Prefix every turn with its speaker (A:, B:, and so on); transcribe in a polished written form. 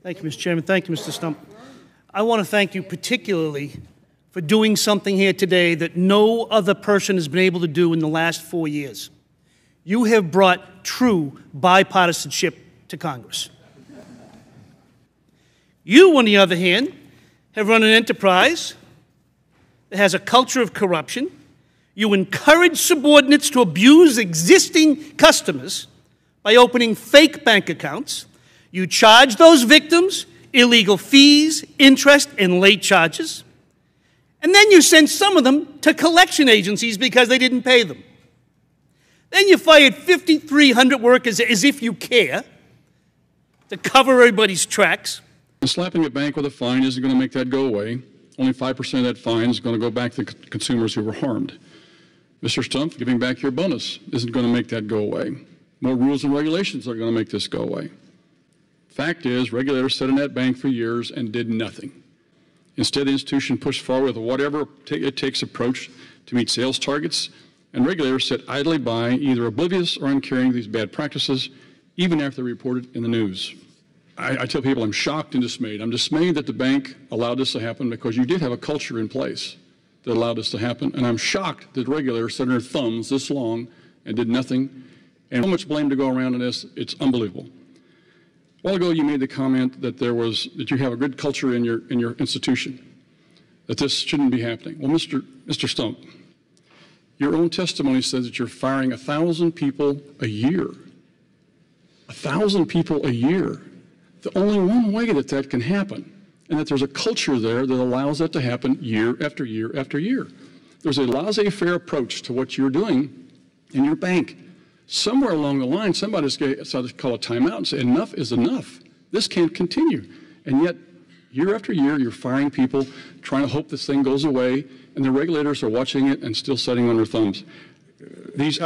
A: Thank you, Mr. Chairman. Thank you, Mr. Stumpf. I want to thank you particularly for doing something here today that no other person has been able to do in the last 4 years. You have brought true bipartisanship to Congress. You, on the other hand, have run an enterprise that has a culture of corruption. You encourage subordinates to abuse existing customers by opening fake bank accounts. You charge those victims illegal fees, interest, and late charges. And then you send some of them to collection agencies because they didn't pay them. Then you fired 5,300 workers as if you care to cover everybody's tracks.
B: Slapping a bank with a fine isn't going to make that go away. Only 5% of that fine is going to go back to consumers who were harmed. Mr. Stumpf, giving back your bonus isn't going to make that go away. More rules and regulations are going to make this go away. Fact is, regulators sat in that bank for years and did nothing. Instead, the institution pushed forward with a whatever it takes approach to meet sales targets, and regulators sat idly by, either oblivious or uncaring of these bad practices, even after they're reported in the news. I tell people I'm shocked and dismayed. I'm dismayed that the bank allowed this to happen because you did have a culture in place that allowed this to happen, and I'm shocked that regulators sat on their thumbs this long and did nothing, and so much blame to go around in this, it's unbelievable. A while ago, you made the comment that you have a good culture in your institution, that this shouldn't be happening. Well, Mr. Stumpf, your own testimony says that you're firing 1,000 people a year. 1,000 people a year. The only one way that that can happen, and that there's a culture there that allows that to happen year after year after year. There's a laissez-faire approach to what you're doing in your bank. Somewhere along the line, somebody's going to call a timeout and say, enough is enough. This can't continue. And yet, year after year, you're firing people, trying to hope this thing goes away, and the regulators are watching it and still sitting on their thumbs. These